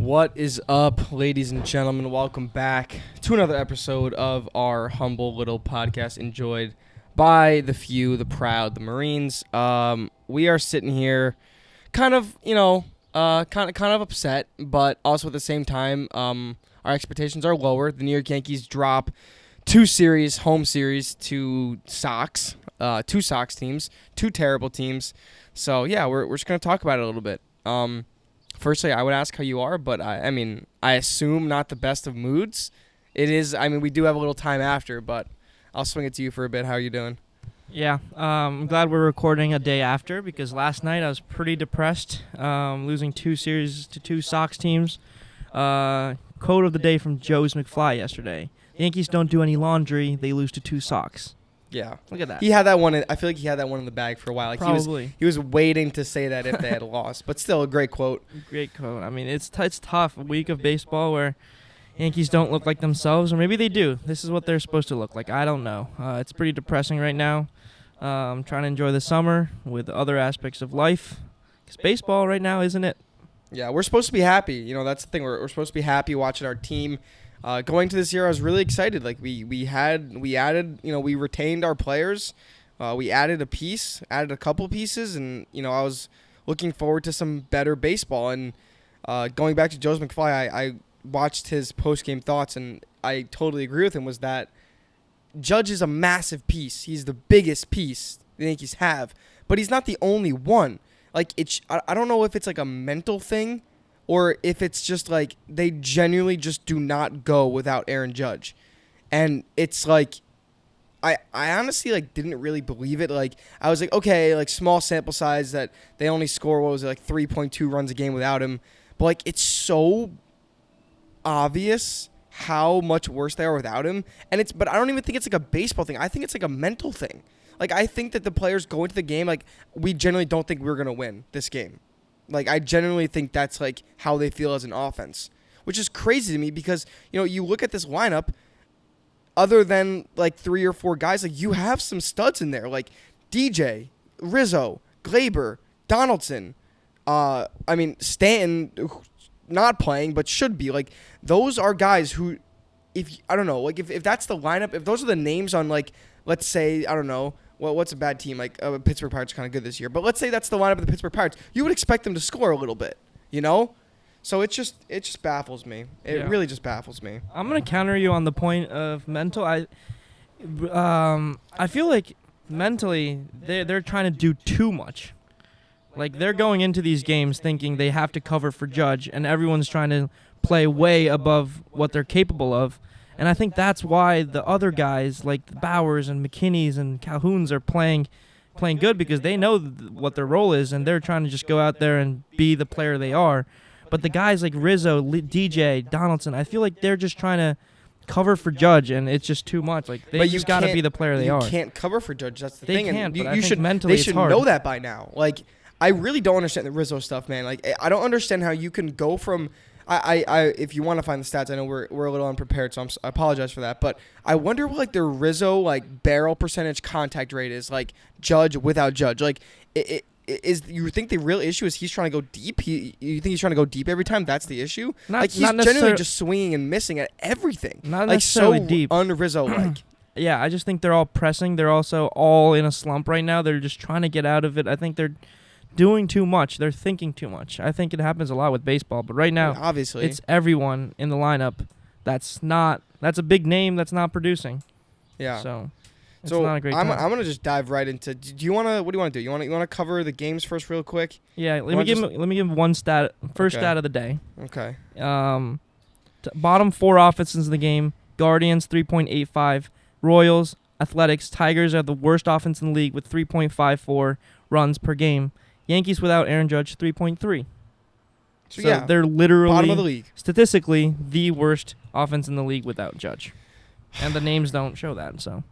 What is up, ladies and gentlemen? Welcome back to another episode of our humble little podcast enjoyed by the few, the proud, the Marines. We are sitting here kind of upset, but also at the same time, our expectations are lower. The New York Yankees drop two home series to two Sox teams, two terrible teams. So, yeah, we're just going to talk about it a little bit. Firstly, I would ask how you are, but I assume not the best of moods. It is, we do have a little time after, but I'll swing it to you for a bit. How are you doing? Yeah, I'm glad we're recording a day after because last night I was pretty depressed, losing two series to two Sox teams. Quote of the day from Joe's McFly yesterday. Yankees don't do any laundry, they lose to two Sox. Yeah. Look at that. He had that one. I feel like he had that one in the bag for a while. Like Probably. He was waiting to say that if they had lost, but still a great quote. Great quote. I mean, it's tough. A week of baseball where Yankees don't look like themselves, or maybe they do. This is what they're supposed to look like. I don't know. It's pretty depressing right now. I'm trying to enjoy the summer with other aspects of life because baseball right now isn't it. Yeah, we're supposed to be happy. You know, that's the thing. We're supposed to be happy watching our team. Going to this year, I was really excited. Like we retained our players. We added a couple pieces, and I was looking forward to some better baseball. And going back to Joe's McFly, I watched his post-game thoughts, and I totally agree with him. Was that Judge is a massive piece. He's the biggest piece the Yankees have, but he's not the only one. Like I don't know if it's like a mental thing, or if it's just like they genuinely just do not go without Aaron Judge. And it's like I honestly like didn't really believe it. Like I was like, okay, like small sample size that they only score 3.2 runs a game without him. But like it's so obvious how much worse they are without him. But I don't even think it's like a baseball thing. I think it's like a mental thing. Like I think that the players go into the game like we generally don't think we're gonna win this game. Like, I genuinely think that's, like, how they feel as an offense, which is crazy to me because, you look at this lineup, other than, like, 3 or 4 guys, like, you have some studs in there, like DJ, Rizzo, Glaber, Donaldson, Stanton, not playing, but should be. Like, those are guys who, if that's the lineup, if those are the names on, like, let's say, I don't know, well, what's a bad team? Like, Pittsburgh Pirates are kind of good this year. But let's say that's the lineup of the Pittsburgh Pirates. You would expect them to score a little bit, So it just baffles me. It really just baffles me. I'm going to counter you on the point of mental. I feel like mentally they're trying to do too much. Like, they're going into these games thinking they have to cover for Judge, and everyone's trying to play way above what they're capable of. And I think that's why the other guys like the Bowers and McKinneys and Calhouns are playing good because they know what their role is and they're trying to just go out there and be the player they are. But the guys like Rizzo, DJ, Donaldson, I feel like they're just trying to cover for Judge, and it's just too much. Like they just got to be the player they are. You can't cover for Judge. That's the they thing. Can't, and but you I think should mentally they should it's hard. know that by now. Like I really don't understand the Rizzo stuff, man. Like I don't understand how you can go from. I if you want to find the stats, I know we're a little unprepared, so I apologize for that. But I wonder what like the Rizzo like barrel percentage contact rate is like Judge without Judge. Like you think the real issue is he's trying to go deep? You think he's trying to go deep every time? That's the issue. Like he's generally just swinging and missing at everything. Not necessarily like so deep. Un-Rizzo like. Yeah, I just think they're all pressing. They're also all in a slump right now. They're just trying to get out of it. I think they're doing too much. They're thinking too much. I think it happens a lot with baseball, but right now, obviously, it's everyone in the lineup that's a big name that's not producing. Yeah. So it's not a great I'm time. gonna just dive right into. What do you want to do? You want to cover the games first, real quick? Yeah. Let me give one stat. First stat of the day. Okay. Bottom 4 offenses in the game: Guardians 3.85, Royals, Athletics, Tigers are the worst offense in the league with 3.54 runs per game. Yankees without Aaron Judge 3.3. So yeah, they're literally bottom of the league. Statistically, the worst offense in the league without Judge, and the names don't show that. So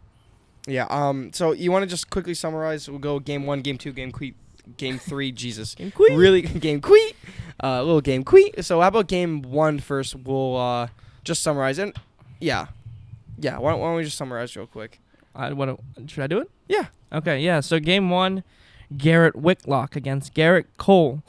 yeah. So you want to just quickly summarize? We'll go game 1, game 2, game 3. Jesus. Game queen. Really game queen. Little game queen. So how about game 1 first? We'll just summarize it. Yeah. Why don't we just summarize real quick? Should I do it? Yeah. Okay. Yeah. So game 1. Garrett Whitlock against Garrett Cole.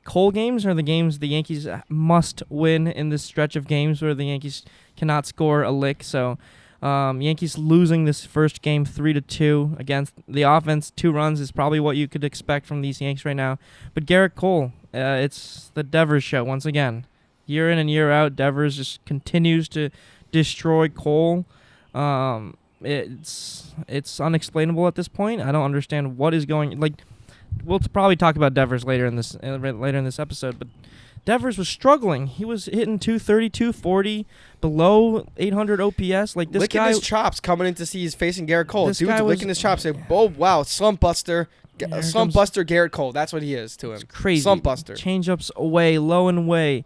Cole games are the games the Yankees must win in this stretch of games where the Yankees cannot score a lick. So Yankees losing this first game 3-2 against the offense. 2 runs is probably what you could expect from these Yanks right now. But Garrett Cole, it's the Devers show once again. Year in and year out, Devers just continues to destroy Cole. It's unexplainable at this point. I don't understand what is going. Like, we'll probably talk about Devers later in this episode, but Devers was struggling. He was hitting 230, 240, below 800 OPS. Like this licking guy, his chops coming in to see he's facing Garrett Cole. This Dude's guy was- licking his chops. Say, oh wow, slump buster, Garrett Cole. That's what he is to him. It's crazy. Slump buster. Changeups away, low and away.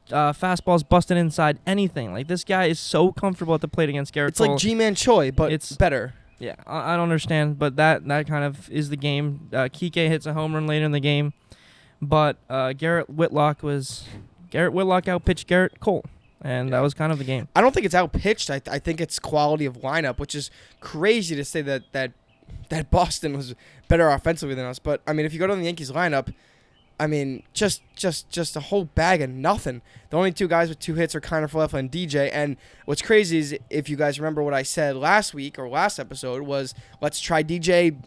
Fastballs busting inside, anything. Like, this guy is so comfortable at the plate against Garrett It's Cole. like G-Man Choi, but It's- better. Yeah, I don't understand, but that kind of is the game. Kike hits a home run later in the game, but Garrett Whitlock outpitched Garrett Cole, and that was kind of the game. I don't think it's outpitched. I think it's quality of lineup, which is crazy to say that Boston was better offensively than us. But I mean, if you go to the Yankees lineup, I mean, just a whole bag of nothing. The only 2 guys with 2 hits are Connor Falefa and DJ. And what's crazy is, if you guys remember what I said last week or last episode, was let's try DJ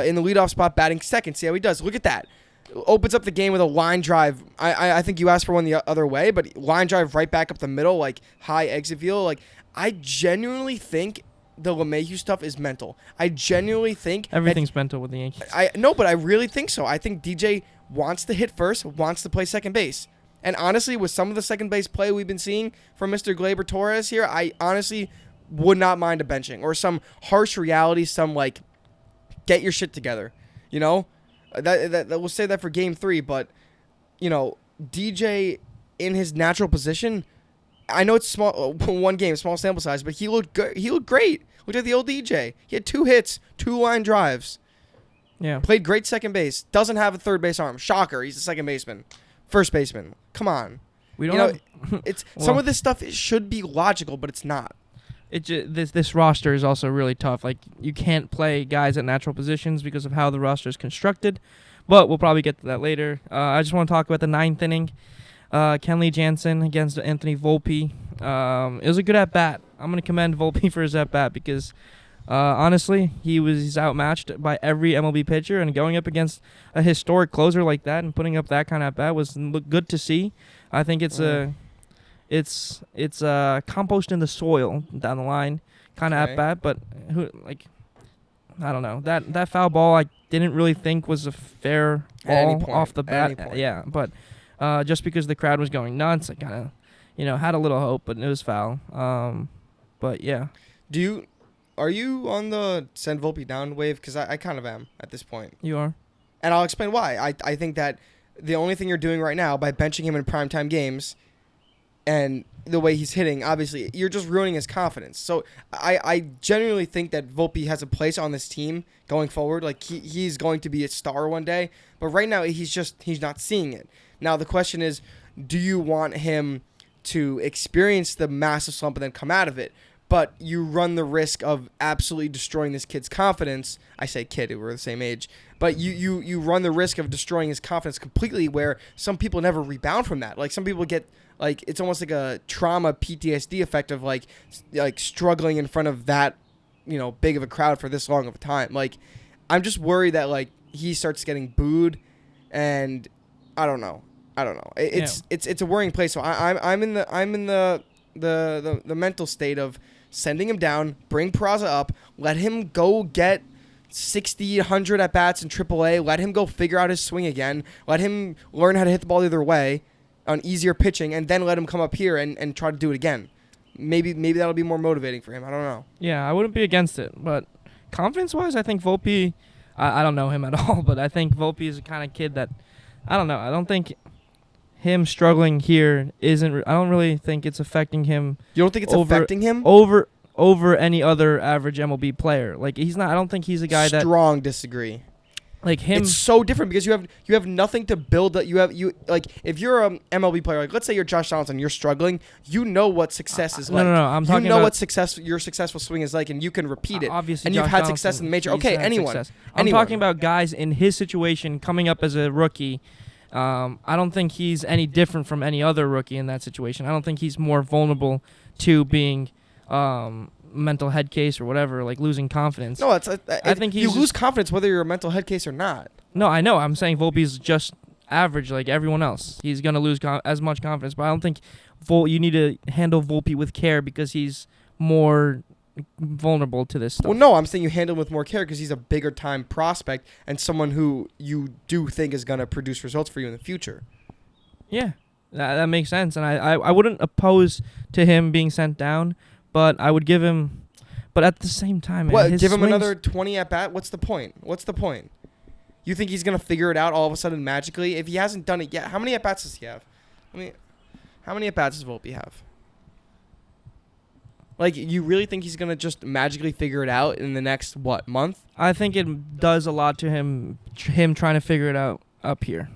in the leadoff spot batting second, see how he does. Look at that. Opens up the game with a line drive. I think you asked for one the other way, but line drive right back up the middle, like high exit field. Like, I genuinely think the LeMahieu stuff is mental. I genuinely think Everything's mental with the Yankees. but I really think so. I think DJ wants to hit first, wants to play second base. And honestly, with some of the second base play we've been seeing from Mr. Gleyber Torres here, I honestly would not mind a benching or some harsh reality, some like, get your shit together. You know, that we'll say that for game 3, but you know, DJ in his natural position, I know it's small, one game, small sample size, but he looked good. He looked great. Looked like the old DJ. He had 2 hits, 2 line drives. Yeah. Played great second base. Doesn't have a third base arm. Shocker. He's a second baseman. First baseman. Come on. We don't have, It's well, some of this stuff should be logical, but it's not. This roster is also really tough. Like, you can't play guys at natural positions because of how the roster is constructed. But we'll probably get to that later. I just want to talk about the 9th inning. Kenley Jansen against Anthony Volpe. It was a good at-bat. I'm going to commend Volpe for his at-bat because, honestly, he's outmatched by every MLB pitcher, and going up against a historic closer like that and putting up that kind of at-bat was good to see. I think it's a compost in the soil down the line kind of at-bat, but I don't know. That foul ball I didn't really think was a fair ball off the bat. Yeah, but just because the crowd was going nuts, I kind of, had a little hope, but it was foul. But yeah. Are you on the send Volpe down wave? Because I kind of am at this point. You are? And I'll explain why. I think that the only thing you're doing right now by benching him in primetime games and the way he's hitting, obviously, you're just ruining his confidence. So I genuinely think that Volpe has a place on this team going forward. Like, he's going to be a star one day. But right now, he's not seeing it. Now, the question is, do you want him to experience the massive slump and then come out of it? But you run the risk of absolutely destroying this kid's confidence. I say kid, we're the same age. But you run the risk of destroying his confidence completely, where some people never rebound from that. Like, some people get, like, it's almost like a trauma PTSD effect of, like struggling in front of that, big of a crowd for this long of a time. Like, I'm just worried that, like, he starts getting booed, and I don't know. It's a worrying place. So I'm in the mental state of sending him down, bring Peraza up, let him go get 60, 100 at-bats in AAA, let him go figure out his swing again, let him learn how to hit the ball the other way on easier pitching, and then let him come up here and try to do it again. Maybe that'll be more motivating for him. I don't know. Yeah, I wouldn't be against it, but confidence-wise, I think Volpe, I don't know him at all, but I think Volpe is the kind of kid that, I don't know, I don't think him struggling here I don't really think it's affecting him. You don't think it's affecting him? Over any other average MLB player. Like, he's not, I don't think he's a guy Strong disagree. Like him. It's so different because you have nothing to build that if you're a MLB player, like let's say you're Josh Donaldson, you're struggling, you know what success is like. No, I'm talking about what your successful swing is like, and you can repeat it. Obviously, and Josh you've had Donaldson, success in the major. Okay, anyone. I'm talking about guys in his situation coming up as a rookie, I don't think he's any different from any other rookie in that situation. I don't think he's more vulnerable to being mental head case or whatever, like losing confidence. No, I think you lose confidence whether you're a mental head case or not. No, I know. I'm saying Volpe's just average like everyone else. He's going to lose as much confidence, but I don't think you need to handle Volpe with care because he's more vulnerable to this stuff. Well, no, I'm saying you handle him with more care because he's a bigger time prospect and someone who you do think is going to produce results for you in the future. Yeah, that makes sense. And I wouldn't oppose to him being sent down, but I would give him. But at the same time, What? his Give him swings, another 20 at bat? What's the point? You think he's going to figure it out all of a sudden magically? If he hasn't done it yet, how many at bats does he have? How many at bats does Volpe have? Like, you really think he's going to just magically figure it out in the next, month? I think it does a lot to him trying to figure it out up here.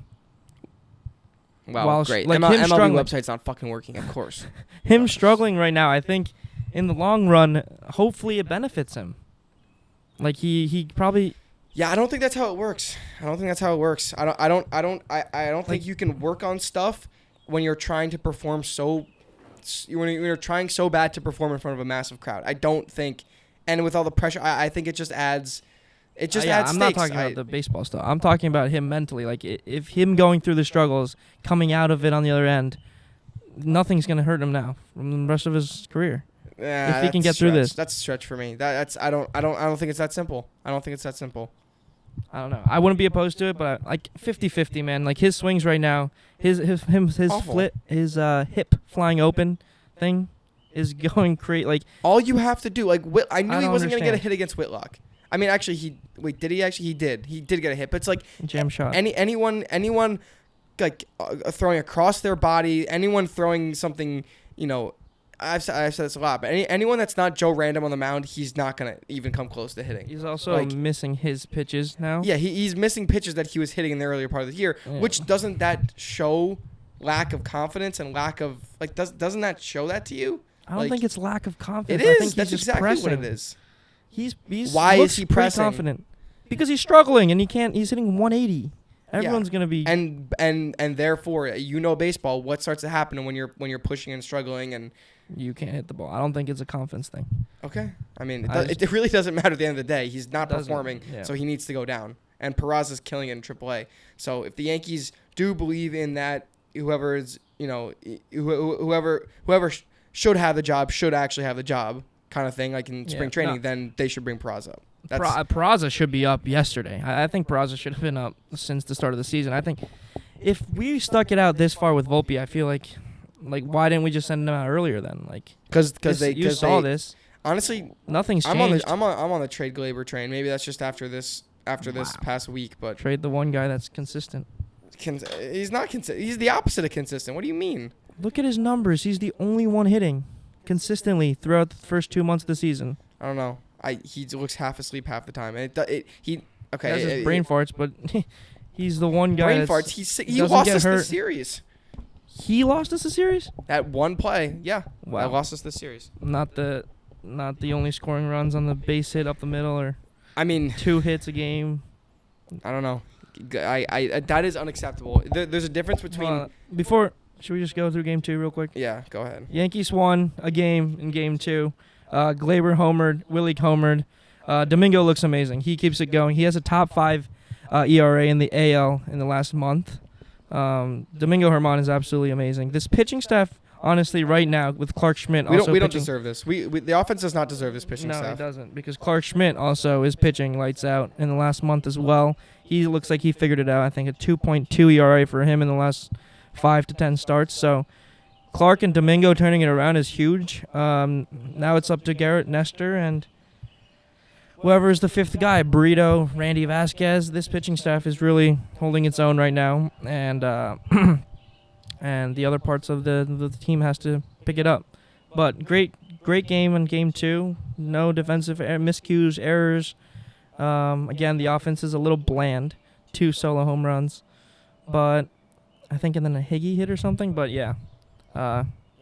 Wow, great. Like MLB him struggling. website's not fucking working, of course. Him struggling right now, I think in the long run, hopefully it benefits him. Like he probably. Yeah, I don't think that's how it works. I don't think you can work on stuff when you're trying to perform when you're trying so bad to perform in front of a massive crowd. I don't think, and with all the pressure, I think it just adds. It just adds I'm stakes. not talking about the baseball stuff. I'm talking about him mentally. Like if him going through the struggles, coming out of it on the other end, nothing's gonna hurt him now from the rest of his career. Yeah, if he can get through this, that's a stretch for me. I don't think it's that simple. I don't think it's that simple. I don't know. I wouldn't be opposed to it, but like 50-50, man. Like his swings right now, his hip flying open thing is going crazy. Like all you have to do, like I knew he wasn't understand. gonna get a hit against Whitlock. I mean, actually, did he actually? He did. He did get a hit, but it's like jam shot. Anyone, like throwing across their body, anyone throwing something, I've said this a lot, but anyone that's not Joe Random on the mound, he's not gonna even come close to hitting. He's also missing his pitches now. Yeah, he's missing pitches that he was hitting in the earlier part of the year, which doesn't that show lack of confidence and lack of doesn't that show that to you? I don't think it's lack of confidence. It is. I think That's he's just exactly pressing. what it is. He's why is he pretty pressing? confident? Because he's struggling and he can't. He's hitting 180. Everyone's gonna be and therefore baseball. What starts to happen when you're pushing and struggling and you can't hit the ball. I don't think it's a confidence thing. Okay, I mean it really doesn't matter at the end of the day. He's not performing, so he needs to go down. And Peraza's killing it in AAA. So if the Yankees do believe in that, whoever should have the job should actually have the job, kind of thing, like in spring training, then they should bring Peraza up. Peraza should be up yesterday. I think Peraza should have been up since the start of the season. I think if we stuck it out this far with Volpe, I feel like why didn't we just send him out earlier then? Like because you saw this. Honestly, nothing's changed. I'm on the trade Glaber train. Maybe that's just after this past week, but trade the one guy that's consistent. He's not consistent. He's the opposite of consistent. What do you mean? Look at his numbers. He's the only one hitting consistently throughout the first 2 months of the season. I don't know. He looks half asleep half the time, and he has his brain farts, but he's the one guy. Brain farts. He lost us the series. He lost us the series? That one play, yeah. Wow. I lost us the series. Not the only scoring runs on the base hit up the middle, or 2 hits a game. I don't know. I that is unacceptable. There's a difference between. Should we just go through game 2 real quick? Yeah, go ahead. Yankees won a game in game 2. Glaber homered, Willie homered. Domingo looks amazing. He keeps it going. He has a top 5 ERA in the AL in the last month. Domingo Germán is absolutely amazing. This pitching staff, honestly, right now with Clark Schmidt we don't deserve this. The offense does not deserve this pitching staff. No, it doesn't, because Clark Schmidt also is pitching lights out in the last month as well. He looks like he figured it out. I think a 2.2 ERA for him in the last 5 to 10 starts. So Clark and Domingo turning it around is huge. Now it's up to Garrett Nestor and whoever is the 5th guy, Burrito, Randy Vasquez. This pitching staff is really holding its own right now, and and the other parts of the team has to pick it up. But great game in game 2. No defensive miscues, errors. Again, the offense is a little bland. 2 solo home runs, but I think and then a Higgy hit or something. But yeah,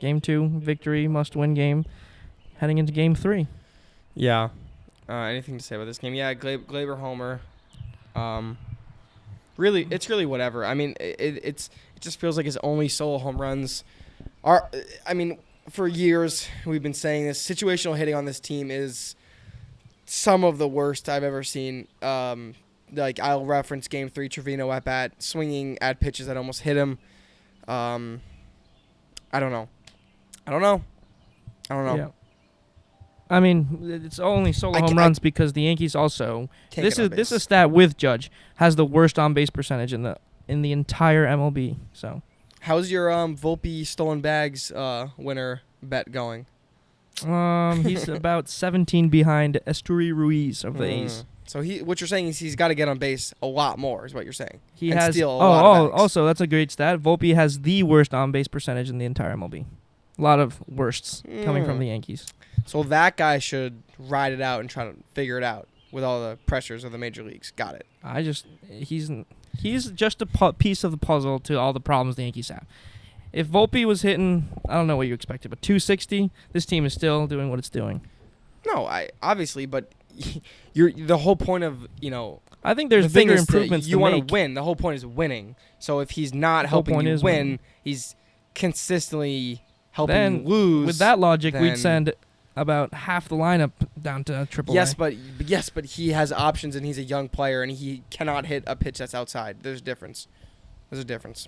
game 2 victory, must-win game. Heading into game 3. Yeah. Anything to say about this game? Yeah, Glaber homer. Really, it's really whatever. I mean, it just feels like his only solo home runs are. I mean, for years we've been saying this situational hitting on this team is some of the worst I've ever seen. Like I'll reference Game 3 Trevino at bat, swinging at pitches that almost hit him. I don't know. Yeah. I mean, it's only solo home runs because the Yankees also. This is a stat with Judge has the worst on base percentage in the entire MLB. So, how's your Volpe stolen bags winner bet going? He's about 17 behind Esteury Ruiz of the A's. So what you're saying is he's got to get on base a lot more, is what you're saying. He has steal a lot of bags. Also that's a great stat. Volpe has the worst on base percentage in the entire MLB. A lot of worsts coming from the Yankees. So that guy should ride it out and try to figure it out with all the pressures of the major leagues. Got it. He's just a piece of the puzzle to all the problems the Yankees have. If Volpe was hitting, I don't know what you expected, but 260, this team is still doing what it's doing. No, obviously, but the whole point of, I think there's bigger improvements you want to win. The whole point is winning. So if he's not helping you win, he's consistently helping you lose. With that logic, we'd send about half the lineup down to AAA. Yes, but he has options and he's a young player and he cannot hit a pitch that's outside. There's a difference.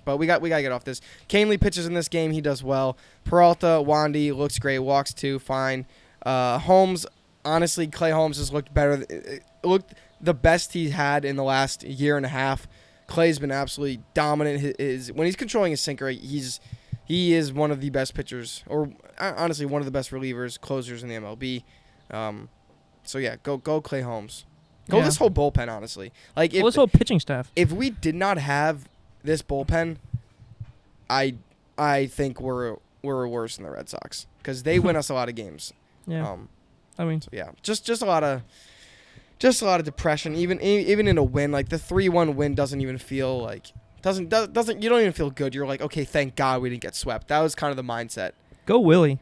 But we got to get off this. Canely pitches in this game. He does well. Peralta, Wandy looks great. Walks 2, fine. Holmes, honestly, Clay Holmes has looked better. It looked the best he had in the last year and a half. Clay's been absolutely dominant. When he's controlling his sinker, he is one of the best pitchers, or honestly one of the best relievers, closers in the MLB. So yeah, go Clay Holmes. Go this whole bullpen, honestly. This whole pitching staff. If we did not have this bullpen, I think we're worse than the Red Sox because they win us a lot of games. Yeah. So yeah, just a lot of depression. Even in a win, like the 3-1 win doesn't even feel like doesn't you don't even feel good. You're like, okay, thank God we didn't get swept. That was kind of the mindset. Go Willie.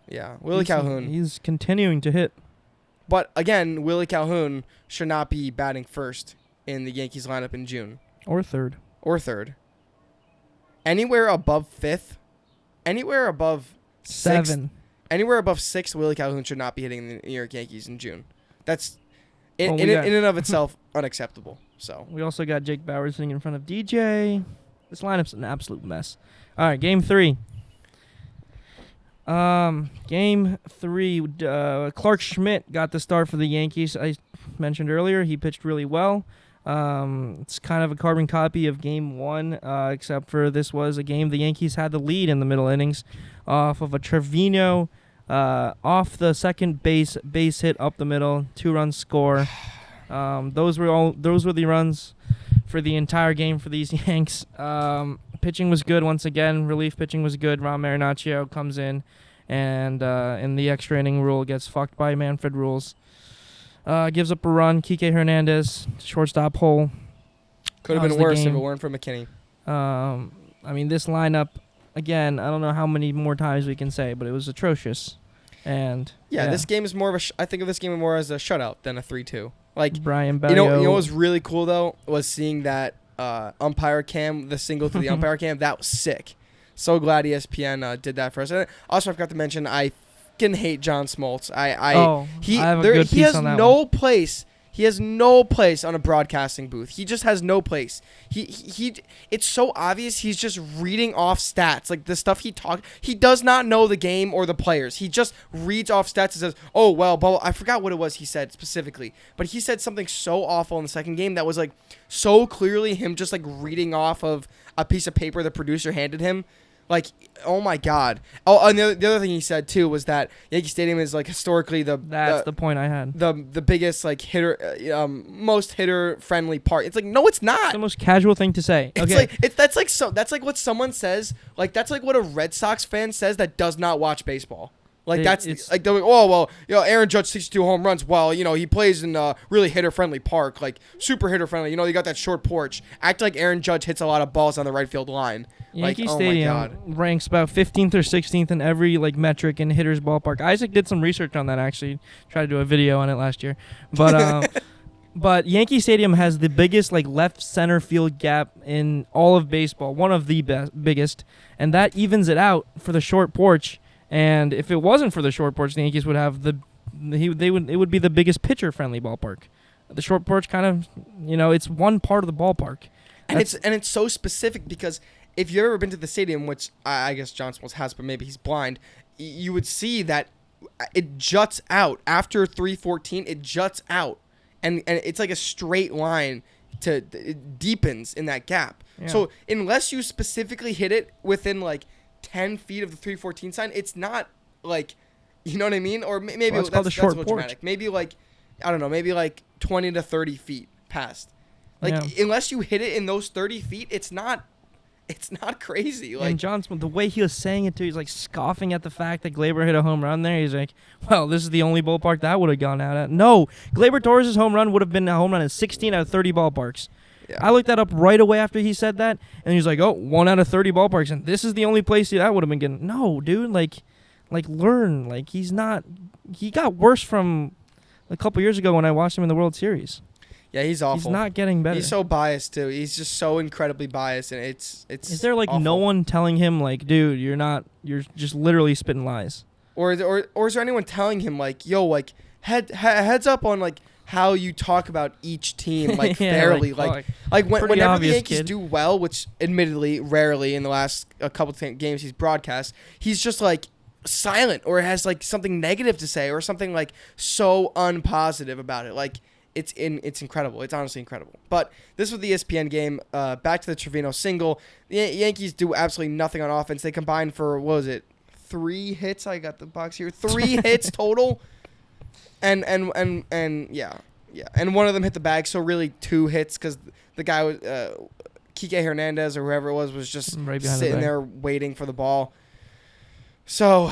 Yeah, Willie Calhoun. He's continuing to hit. But again, Willie Calhoun should not be batting first in the Yankees lineup in June. Or third. Anywhere above 5th, anywhere above 7th, anywhere above 6th, Willie Calhoun should not be hitting the New York Yankees in June. That's in and of itself unacceptable. So we also got Jake Bauer sitting in front of DJ. This lineup's an absolute mess. All right, Game 3. Game 3, Clark Schmidt got the start for the Yankees. I mentioned earlier he pitched really well. It's kind of a carbon copy of Game 1, except for this was a game the Yankees had the lead in the middle innings off of a Trevino off the second base hit up the middle, 2-run score. Those were the runs for the entire game for these Yanks. Pitching was good once again. Relief pitching was good. Ron Marinaccio comes in and in the extra inning rule gets fucked by Manfred Rules. Gives up a run. Kike Hernandez, shortstop hole. Could have been worse if it weren't for McKinney. This lineup, again, I don't know how many more times we can say, but it was atrocious. And this game is more of I think of this game more as a shutout than a 3-2. Like Brian Bello. You know what was really cool though was seeing that umpire cam, the single to the umpire cam. That was sick. So glad ESPN did that for us. And also, I forgot to mention I fucking hate John Smoltz. He has no place. He has no place on a broadcasting booth. He just has no place. He it's so obvious he's just reading off stats. Like the stuff he does not know the game or the players. He just reads off stats and says, "Oh, well, blah, blah." I forgot what it was he said specifically, but he said something so awful in the second game that was like so clearly him just like reading off of a piece of paper the producer handed him. Like, oh my God! Oh, and the other thing he said too was that Yankee Stadium is like historically the point I had. The biggest like hitter, most hitter friendly part. It's like no, it's not. It's the most casual thing to say. Okay, that's like what someone says. Like that's like what a Red Sox fan says that does not watch baseball. Like it's like they're like, oh well, Aaron Judge 62 home runs. Well, he plays in a really hitter friendly park, like super hitter friendly. You got that short porch. Act like Aaron Judge hits a lot of balls on the right field line. Yankee Stadium ranks about 15th or 16th in every like metric in hitter's ballpark. Isaac did some research on that actually. Tried to do a video on it last year, but But Yankee Stadium has the biggest left center field gap in all of baseball, one of the biggest, and that evens it out for the short porch. And if it wasn't for the short porch, the Yankees would have it would be the biggest pitcher friendly ballpark. The short porch kind of, it's one part of the ballpark. And it's so specific because if you've ever been to the stadium, which I guess John Smoltz has, but maybe he's blind, you would see that it juts out after 314. It juts out. And it's like a straight line it deepens in that gap. Yeah. So unless you specifically hit it within 10 feet of the 314 sign, it's not you know what I mean? Or maybe that's a little dramatic. Maybe I don't know, maybe 20 to 30 feet past. Unless you hit it in those 30 feet, it's not crazy. And John Smith, the way he was saying it too, he's scoffing at the fact that Gleyber hit a home run there. He's like, well, this is the only ballpark that would have gone out at. No, Gleyber Torres' home run would have been a home run in 16 out of 30 ballparks. Yeah. I looked that up right away after he said that, and he's like, oh, 1 out of 30 ballparks, and this is the only place that would have been getting. No, dude, learn. He got worse from a couple years ago when I watched him in the World Series. Yeah, he's awful. He's not getting better. He's so biased too. He's just so incredibly biased, and it's. Is there awful. No one telling him dude, you're just literally spitting lies? Or is there anyone telling him yo, heads up on how you talk about each team yeah, fairly whenever the Yankees kid. do well, which admittedly rarely in the last couple games he's broadcast, he's just silent or has something negative to say or something so unpositive about it. It's incredible. It's honestly incredible. But this was the ESPN game. Back to the Trevino single. The Yankees do absolutely nothing on offense. They combined for, 3 hits? I got the box here. 3 hits total. And yeah. And one of them hit the bag. So really 2 hits because the guy was Kike Hernandez or whoever it was just right sitting there waiting for the ball. So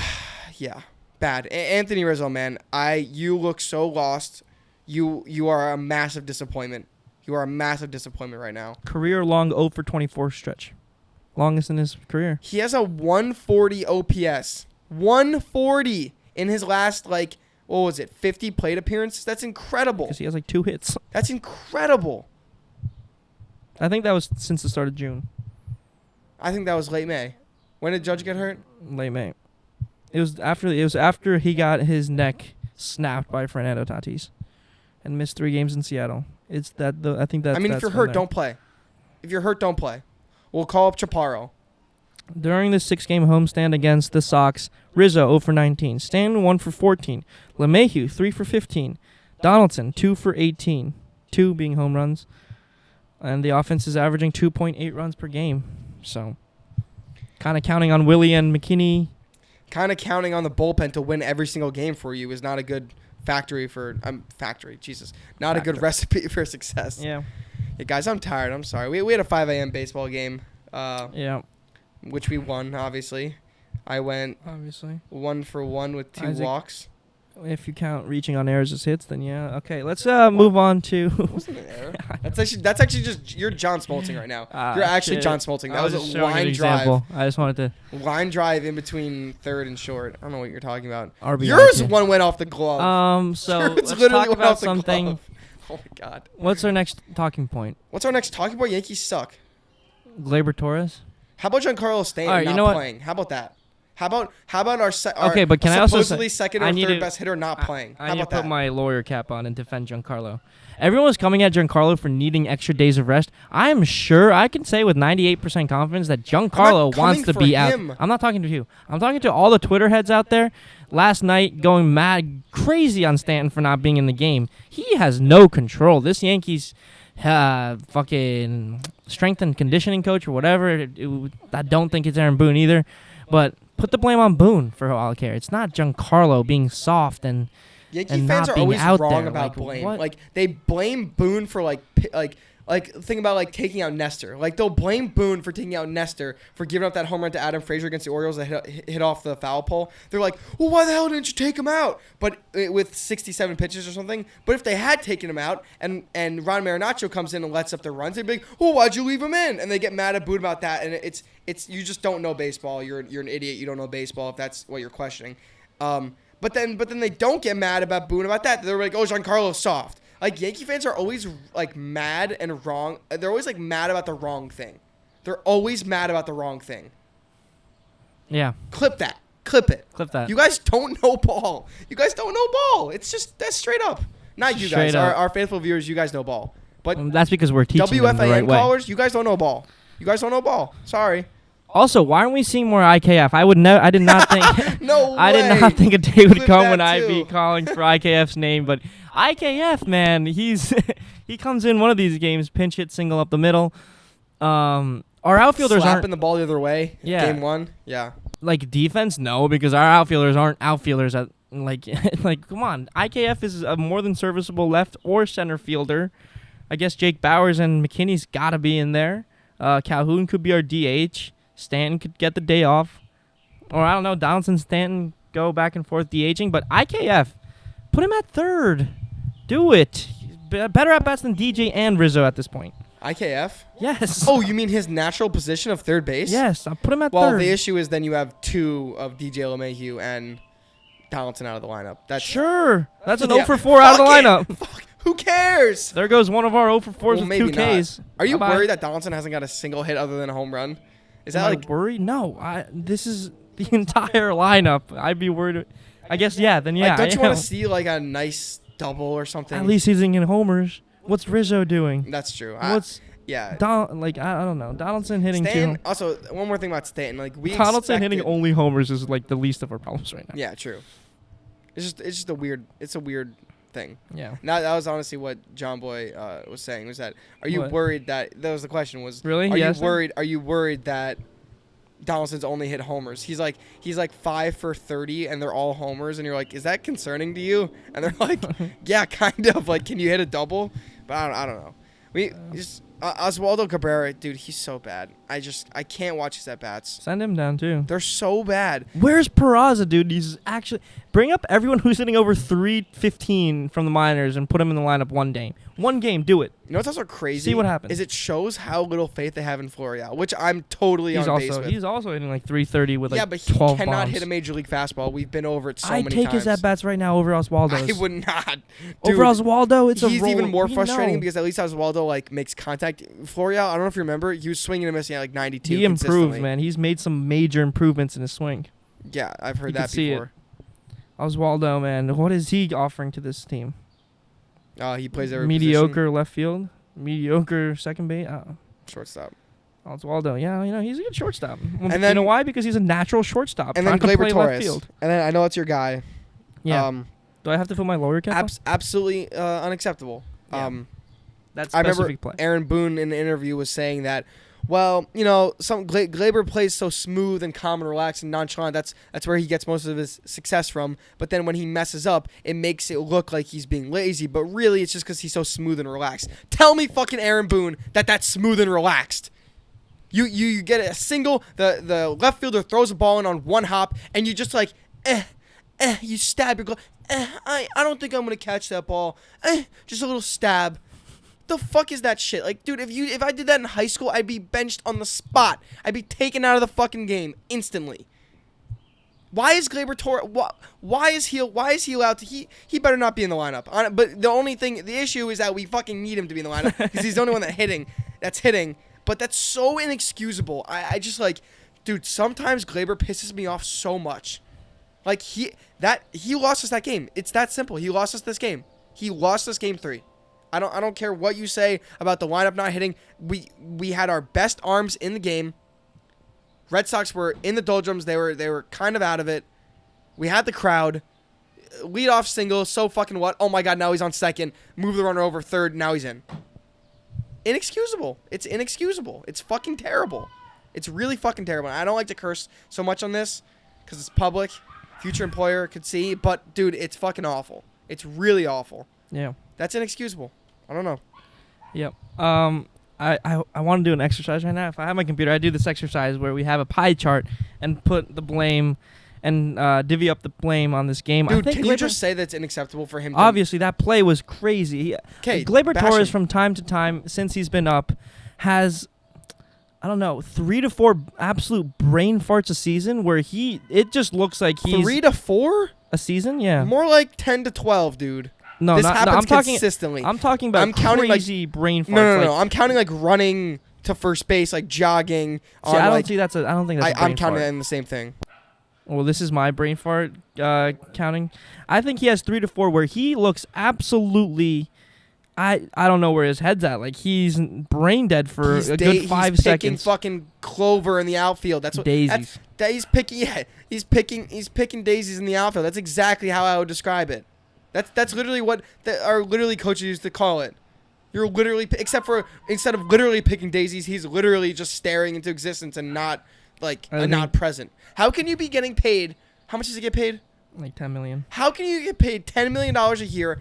yeah, bad. Anthony Rizzo, man, you look so lost. You are a massive disappointment. You are a massive disappointment right now. Career long 0 for 24 stretch. Longest in his career. He has a 140 OPS. 140 in his last 50 plate appearances? That's incredible. Because he has 2 hits. That's incredible. I think that was since the start of June. I think that was late May. When did Judge get hurt? Late May. It was after he got his neck snapped by Fernando Tatis. And missed 3 games in Seattle. I think that's. I mean, if you're hurt, don't play. If you're hurt, don't play. We'll call up Chaparro. During the 6-game homestand against the Sox, Rizzo 0 for 19, Stanton 1 for 14, LeMahieu 3 for 15, Donaldson 2 for 18, 2 being home runs, and the offense is averaging 2.8 runs per game. So, kind of counting on Willie and McKinney. Kind of counting on the bullpen to win every single game for you is not a good. Not a good recipe for success. Yeah, guys, I'm tired. I'm sorry. We had a 5 a.m. baseball game. Yeah. Which we won, obviously. I went 1 for 1 with 2 walks. If you count reaching on errors as hits, then yeah. Okay, let's move on to. Wasn't an error. That's actually just you're John Smoltzing right now. You're actually John Smoltzing. That was a line drive. I just wanted to line drive in between third and short. I don't know what you're talking about. RBI Yours one went off the glove. So let's talk about something. Oh my God. What's our next talking point? Yankees suck. Gleyber Torres. How about Giancarlo Stanton not playing? How about that? How about our but can I also supposedly second or third best hitter not playing? I need to put my lawyer cap on and defend Giancarlo. Everyone was coming at Giancarlo for needing extra days of rest. I'm sure I can say with 98% confidence that Giancarlo wants to be out. I'm not talking to you. I'm talking to all the Twitter heads out there. Last night going mad crazy on Stanton for not being in the game. He has no control. This Yankees fucking strength and conditioning coach or whatever. I don't think it's Aaron Boone either. But put the blame on Boone for all I care. It's not Giancarlo being soft and Yankee fans are always wrong about blame. What? They blame Boone for think about taking out Nestor. They'll blame Boone for taking out Nestor for giving up that home run to Adam Frazier against the Orioles that hit off the foul pole. They're like, well, why the hell didn't you take him out? But with 67 pitches or something. But if they had taken him out and Ron Marinaccio comes in and lets up their runs, they'd be like, well, why'd you leave him in? And they get mad at Boone about that. And it's you just don't know baseball. You're an idiot. You don't know baseball if that's what you're questioning. But then they don't get mad about Boone about that. They're like, oh, Giancarlo's soft. Like, Yankee fans are always, like, mad and wrong. They're always, like, mad about the wrong thing. They're always mad about the wrong thing. Yeah. Clip that. Clip it. Clip that. You guys don't know ball. You guys don't know ball. It's just, that's straight up. Not you Straight guys. up. Our faithful viewers, you guys know ball. But That's because we're teaching them the WFAN right way. callers, you guys don't know ball. You guys don't know ball. Sorry. Also, why aren't we seeing more IKF? I did not think. No way. I did not think a day would Clip come that when I'd too. be calling for IKF's name, but IKF, man, he comes in one of these games, pinch hit, single up the middle. Our outfielders Slapping aren't the ball the other way. Yeah. Game 1. Yeah. like defense, no, because our outfielders aren't outfielders at like like come on. IKF is a more than serviceable left or center fielder. I guess Jake Bowers and McKinney's got to be in there. Calhoun could be our DH. Stanton could get the day off. Or I don't know, Donaldson, Stanton go back and forth DHing. But IKF, put him at third. Do it. Better at bats than DJ and Rizzo at this point. IKF? Yes. Oh, you mean his natural position of third base? Yes, I'll put him at Well, third. the issue is then you have 2 of DJ LeMahieu and Donaldson out of the lineup. That's Sure. That's an Yeah, 0 for 4 out of the fuck it. lineup. Fuck. Who cares? There goes one of our 0 for 4s Well, with maybe 2 Ks. not. Are you Bye-bye. worried that Donaldson hasn't got a single hit other than a home run? Is that Am I like worried? No. This is the entire lineup. I'd be worried. I guess, yeah, then yeah. like, don't you I want am. to see like a nice double or something? At least he's in homers. What's Rizzo doing? That's true. What's Yeah. I don't know. Donaldson hitting Stanton, two. also, one more thing about Stanton. Like, we Donaldson hitting expected- only homers is like the least of our problems right now. Yeah, true. It's just a weird thing. Yeah. Now that was honestly what John Boy was saying, was that are you What? worried that was the question, was Really? are He you asked that? worried that Donaldson's only hit homers? He's like 5 for 30 and they're all homers, and you're like, is that concerning to you? And they're like, yeah, kind of. Like, can you hit a double? But I don't know. We just Oswaldo Cabrera, dude, he's so bad. I can't watch his at bats. Send him down too. They're so bad. Where's Peraza, dude? He's actually bring up everyone who's hitting over 315 from the minors and put him in the lineup one game. One game, do it. You know what's also crazy? See what happens. Is it shows how little faith they have in Florial, which I'm totally He's on base with. also hitting like 330 with like Yeah, but he 12 cannot bombs. hit a major league fastball. We've been over it so I many take times. his at bats right now over Oswaldo's. I would not. Over Dude, Oswaldo, it's a he's roll. even more We frustrating know. because at least Oswaldo like makes contact. Florial, I don't know if you remember, he was swinging and missing at like 92. He improved, consistently. man. He's made some major improvements in his swing. Yeah, I've heard You can that see it. before. Oswaldo, man, what is he offering to this team? He plays every Mediocre left field, mediocre second base. position. Shortstop. Oswaldo, yeah, he's a good shortstop. Well, And you then- know why? Because he's a natural shortstop. And then trying to Gleyber play left Torres. field. And then I know it's your guy. Yeah. Do I have to put my lawyer cap on? Absolutely unacceptable. Yeah. That's I remember specific play. Aaron Boone in an interview was saying that, well, some Gleyber plays so smooth and calm and relaxed and nonchalant. That's where he gets most of his success from. But then when he messes up, it makes it look like he's being lazy. But really, it's just because he's so smooth and relaxed. Tell me, fucking Aaron Boone, that's smooth and relaxed. You get a single, the left fielder throws a ball in on one hop, and you just like, you stab your glove. I don't think I'm gonna catch that ball. Just a little stab. The fuck is that shit? Like, dude, if I did that in high school, I'd be benched on the spot. I'd be taken out of the fucking game instantly. Why is Gleyber Torres? Why is he allowed to? He better not be in the lineup. But the issue is that we fucking need him to be in the lineup because he's the only one that's hitting. But that's so inexcusable. I just like, dude. Sometimes Gleyber pisses me off so much. Like he lost us that game. It's that simple. He lost us this game. He lost us game 3. I don't care what you say about the lineup not hitting. We had our best arms in the game. Red Sox were in the doldrums. They were kind of out of it. We had the crowd. Leadoff single. So fucking what? Oh my god! Now he's on second. Move the runner over third. Now he's in. Inexcusable. It's inexcusable. It's fucking terrible. It's really fucking terrible. I don't like to curse so much on this because it's public. Future employer could see. But dude, it's fucking awful. It's really awful. Yeah. That's inexcusable. I don't know. Yep. I want to do an exercise right now. If I have my computer, I do this exercise where we have a pie chart and put the blame and divvy up the blame on this game. I Dude, think can you Gleyber- just say that's unacceptable for him to... Obviously, that play was crazy. Okay, Gleyber bash Torres, him. from time to time, since he's been up, has, I don't know, 3 to 4 absolute brain farts a season where it just looks like he's... 3 to 4? A season? Yeah. More like 10 to 12, dude. No, this not, happens no, I'm talking consistently. I'm talking about I'm counting, like- crazy brain farts. No. I'm counting like running to first base, like jogging. See, I don't like, see I don't think that's a brain I'm counting fart. that in the same thing. Well, this is my brain fart counting. I think he has 3 to 4 where he looks absolutely. I don't know where his head's at. Like he's brain dead for a good 5 he's picking seconds. fucking clover in the outfield. That's what Daisies. that he's picking. Yeah, he's picking daisies in the outfield. That's exactly how I would describe it. That's literally what our literally coaches used to call it. You're literally, instead of literally picking daisies, he's literally just staring into existence and not not present. How can you be getting paid? How much does he get paid? Like 10 million. How can you get paid $10 million a year,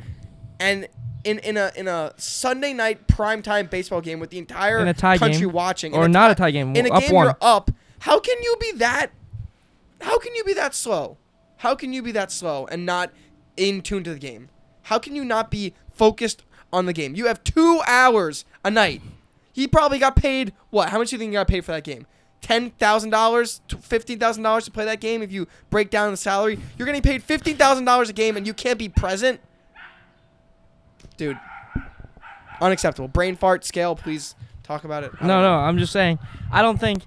and in a Sunday night primetime baseball game with the entire In a tie country game, watching, or not a tie game, in a up game 1. you're up? How can you be that? How can you be that slow? How can you be that slow and not in tune to the game? How can you not be focused on the game? You have 2 hours a night. He probably got paid what? How much do you think he got paid for that game? $10,000, $15,000 to play that game. If you break down the salary, you're getting paid $15,000 a game, and you can't be present. Dude, unacceptable. Brain fart scale. Please talk about it. No, I'm just saying. I don't think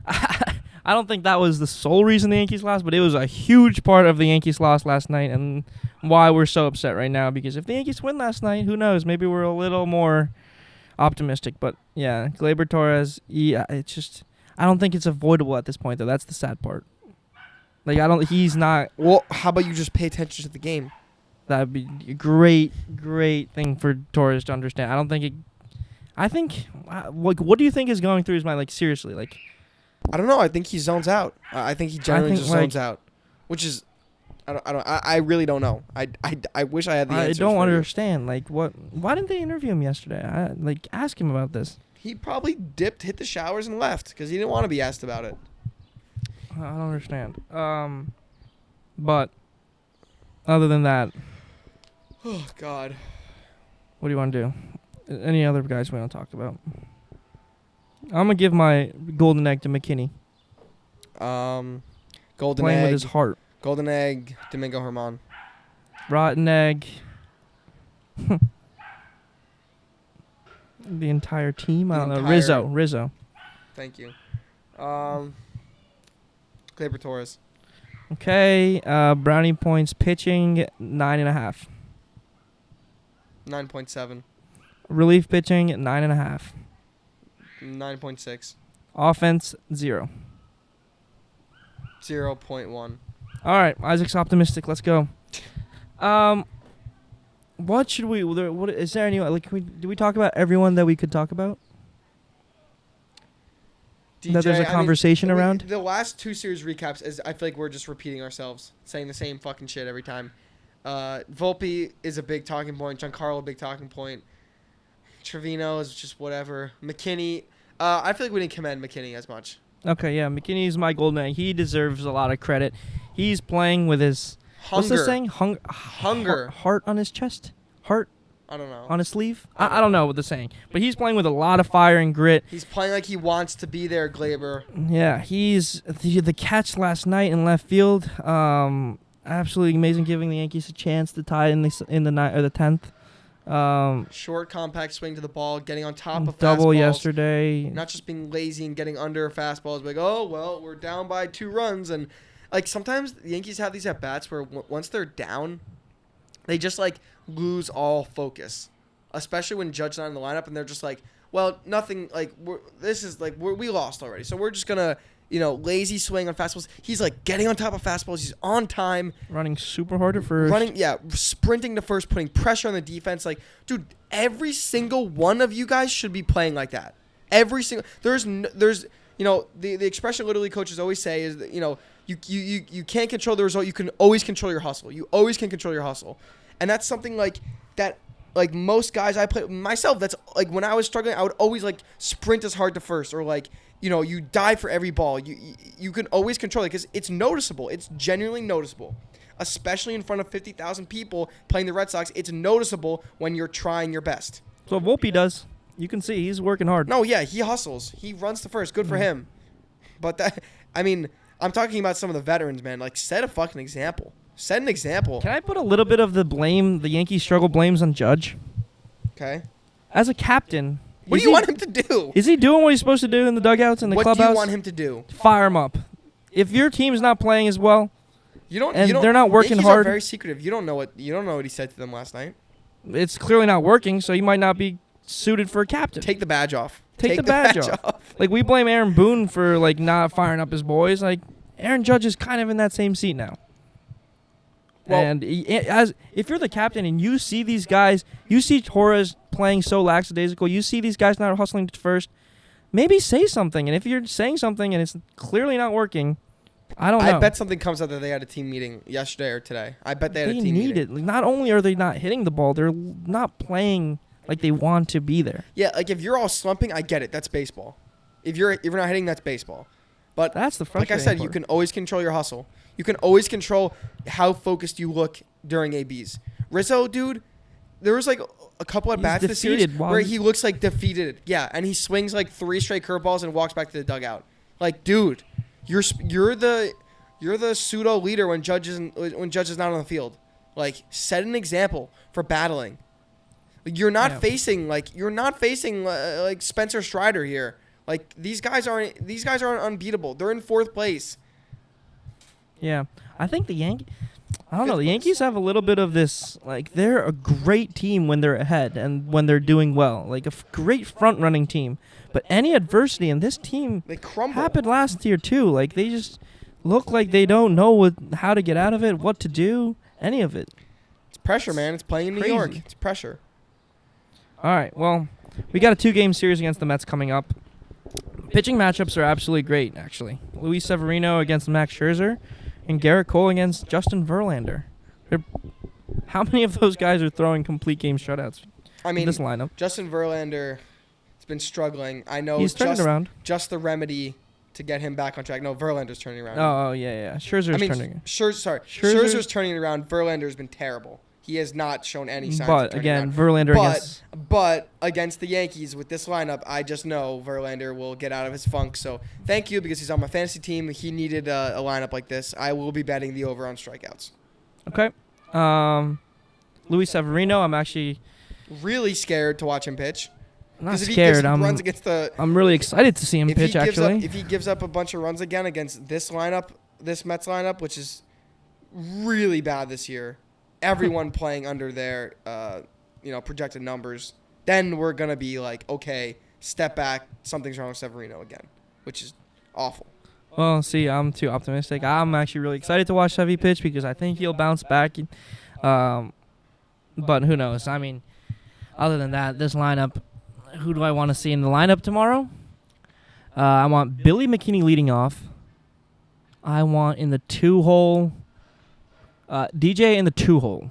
that was the sole reason the Yankees lost, but it was a huge part of the Yankees loss last night, and why we're so upset right now. Because if the Yankees win last night, who knows? Maybe we're a little more optimistic. But yeah, Gleyber Torres. Yeah, it's just. I don't think it's avoidable at this point, though. That's the sad part. Like he's not. Well, how about you just pay attention to the game? That'd be a great thing for Torres to understand. I think. What do you think is going through his mind? Like seriously, like. I don't know. I think he zones out. I think he generally just zones like, out, which is, I really don't know. I wish I had the answers. I don't for you. understand. Like what? Why didn't they interview him yesterday? Ask him about this. He probably dipped, hit the showers, and left because he didn't want to be asked about it. I don't understand. But other than that, Oh God. what do you want to do? Any other guys we want to talk about? I'm gonna give my golden egg to McKinney. Golden Playing egg. with his heart. Golden egg. Domingo Herman. Rotten egg. The entire team. I don't know. Rizzo. Thank you. Gleyber Torres. Okay. Brownie points pitching 9.5. 9.7. Relief pitching 9.5. 9.6. Offense 0. 0.1. All right, Isaac's optimistic. Let's go. What should we? What is there any like? Do we talk about everyone that we could talk about? That there's a conversation around. The last 2 series recaps is I feel like we're just repeating ourselves, saying the same fucking shit every time. Volpe is a big talking point. Giancarlo, a big talking point. Trevino is just whatever. McKinney. I feel like we didn't commend McKinney as much. Okay, yeah, McKinney's my golden egg. He deserves a lot of credit. He's playing with his what's this saying? Hunger. Heart on his chest. Heart I don't know. on his sleeve. I don't know what they're saying, but he's playing with a lot of fire and grit. He's playing like he wants to be there, Gleyber. Yeah, he's the catch last night in left field. Absolutely amazing, giving the Yankees a chance to tie in the 9th or the 10th. Short, compact swing to the ball, getting on top of double fastballs, yesterday. Not just being lazy and getting under fastballs. Like, oh well, we're down by 2 runs, and like sometimes the Yankees have these at bats where once they're down, they just like lose all focus, especially when Judge's not in the lineup, and they're just like, well, nothing. Like we lost already, so we're just gonna. Lazy swing on fastballs. He's like getting on top of fastballs. He's on time. Running super hard at first. Sprinting to first, putting pressure on the defense. Like, dude, every single one of you guys should be playing like that. Every single. There's the expression literally coaches always say is that, you can't control the result. You can always control your hustle. You always can control your hustle. And that's something like that. Like most guys I play myself, that's like when I was struggling, I would always like sprint as hard to first, or like, you die for every ball. You can always control it because it's noticeable. It's genuinely noticeable, especially in front of 50,000 people playing the Red Sox. It's noticeable when you're trying your best. So Volpe does. You can see he's working hard. No, yeah, he hustles. He runs to first. Good for him. But I'm talking about some of the veterans, man. Like, set a fucking example. Set an example. Can I put a little bit of the Yankees struggle blames on Judge? Okay. As a captain, What do you want him to do? Is he doing what he's supposed to do in the dugouts and the clubhouse? What do you want him to do? Fire him up. If your team's not playing as well, and they're not working Yankees hard. Are very secretive. You don't know what he said to them last night. It's clearly not working, so he might not be suited for a captain. Take the badge off. Take the badge off. Like, we blame Aaron Boone for like not firing up his boys. Like, Aaron Judge is kind of in that same seat now. Well, and if you're the captain and you see these guys, you see Torres playing so lackadaisical, you see these guys not hustling to first, maybe say something. And if you're saying something and it's clearly not working, I don't know. I bet something comes out that they had a team meeting yesterday or today. I bet they had a team meeting. They need it. Like, not only are they not hitting the ball, they're not playing like they want to be there. Yeah, like if you're all slumping, I get it. That's baseball. If you're not hitting, that's baseball. But that's the frustrating like I said, part. You can always control your hustle. You can always control how focused you look during ABs. Rizzo, dude, there was like a couple at bats this series where he looks like defeated. Yeah, and he swings like 3 straight curveballs and walks back to the dugout. Like, dude, you're the pseudo leader when Judge is not on the field. Like, set an example for battling. Like, you're not facing like Spencer Strider here. Like, these guys aren't unbeatable. They're in 4th place. Yeah, I think the Yankees. I don't know. The Yankees have a little bit of this. Like, they're a great team when they're ahead and when they're doing well. Like, a great front-running team. But any adversity in this team they crumble. Happened last year too. Like, they just look like they don't know how to get out of it, what to do, any of it. It's pressure, man. It's playing in New York. It's pressure. All right. Well, we got a 2-game series against the Mets coming up. Pitching matchups are absolutely great, actually. Luis Severino against Max Scherzer, and Garrett Cole against Justin Verlander. How many of those guys are throwing complete game shutouts? I mean, in this lineup. Justin Verlander has been struggling. I know he's turning around. Just the remedy to get him back on track. No, Verlander's turning around. Oh yeah. Scherzer's turning. Scherzer's turning around. Verlander's been terrible. He has not shown any signs. But of again, around. Verlander But against the Yankees with this lineup, I just know Verlander will get out of his funk. So thank you, because he's on my fantasy team. He needed a lineup like this. I will be betting the over on strikeouts. Okay. Luis Severino, I'm actually really scared to watch him pitch. I'm not scared. I'm really excited to see him pitch. If he gives up a bunch of runs again against this lineup, this Mets lineup, which is really bad this year. Everyone playing under their, projected numbers. Then we're gonna be like, okay, step back. Something's wrong with Severino again, which is awful. Well, see, I'm too optimistic. I'm actually really excited to watch Sevy pitch because I think he'll bounce back. But who knows? I mean, other than that, this lineup. Who do I want to see in the lineup tomorrow? I want Billy McKinney leading off. I want in the 2-hole. DJ in the 2-hole.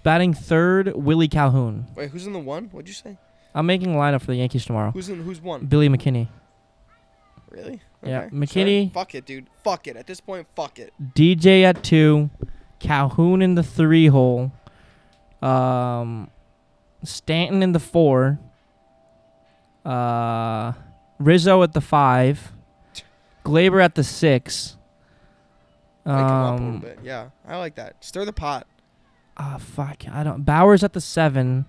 Batting third, Willie Calhoun. Wait, who's in the 1? What'd you say? I'm making a lineup for the Yankees tomorrow. Who's 1? Billy McKinney. Really? Okay. Yeah, McKinney. Sure. Fuck it, dude. Fuck it. At this point, fuck it. DJ at 2, Calhoun in the 3-hole. Stanton in the 4. Rizzo at the 5. Glaber at the 6. Make him up a little bit. Yeah, I like that. Stir the pot. Fuck. Bowers at the 7.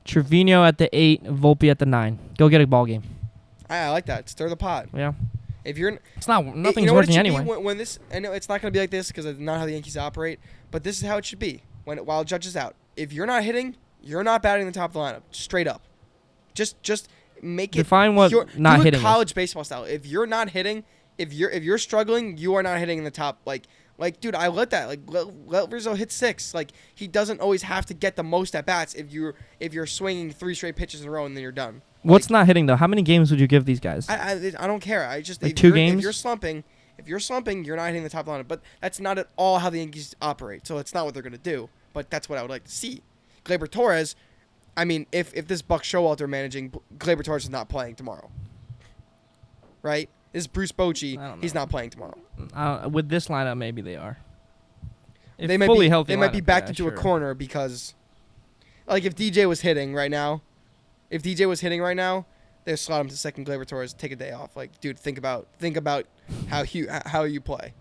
Trevino at the 8. Volpe at the 9. Go get a ball game. I like that. Stir the pot. Yeah. If you're, nothing's working anyway. When this, I know it's not going to be like this because it's not how the Yankees operate, but this is how it should be. While Judge is out, if you're not hitting, you're not batting the top of the lineup. Straight up. Just make it. Define what not hitting. College baseball style. If you're not hitting, if you're struggling, you are not hitting in the top. Like, dude, I let that. Like, let Rizzo hit 6. Like, he doesn't always have to get the most at bats. If you're swinging 3 straight pitches in a row and then you're done. What's not hitting though? How many games would you give these guys? I don't care. I just like 2 games. If you're slumping, you're not hitting the top lineup. But that's not at all how the Yankees operate. So it's not what they're gonna do. But that's what I would like to see. Gleyber Torres. I mean, if this Buck Showalter managing, Gleyber Torres is not playing tomorrow. Right? This is Bruce Bochy. He's not playing tomorrow. With this lineup, maybe they are. They might be healthy. They might be backed into a corner because, like, if DJ was hitting right now, they slot him to second. Gleyber Torres take a day off. Like, dude, think about how you play.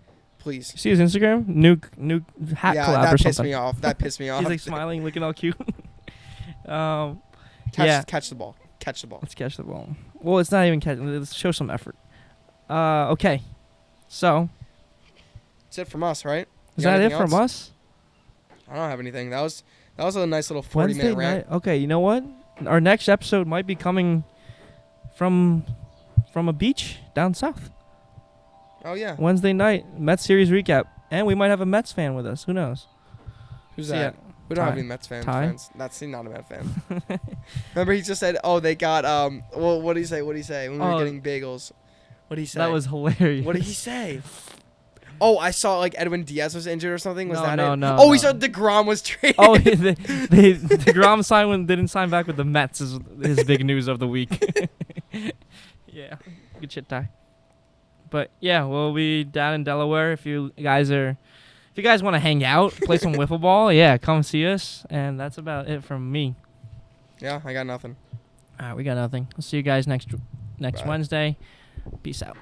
please. See his Instagram? New hat Yeah, collab that or pissed something. me off. That pissed me off. He's like smiling, looking all cute. catch, yeah. catch the ball. Catch the ball. Let's catch the ball. Well, it's not even catch. Let's show some effort. Okay. So. That's it from us, right? Is You got that it anything from else? us? I don't have anything. That was a nice little 40-minute Wednesday rant. night. Okay, you know what? Our next episode might be coming from a beach down south. Oh yeah. Wednesday night, Mets series recap, and we might have a Mets fan with us. Who knows? Who's So, that? yeah. We don't have Ty. any Mets Ty? fans. That's not a Mets fan. Remember, he just said, "Oh, they got Well, what did he say? What did he say when we were getting bagels? What did he say? That was hilarious. What did he say? Oh, I saw like Edwin Diaz was injured or something. Was that it? No. Oh, he said DeGrom was traded. Oh, the DeGrom didn't sign back with the Mets is his big news of the week. Yeah, good shit, Ty. But yeah, we'll be down in Delaware if you guys want to hang out, play some wiffle ball. Yeah, come see us, and that's about it from me. Yeah, I got nothing. All right, we got nothing. We'll see you guys next Bye. Wednesday. Peace out.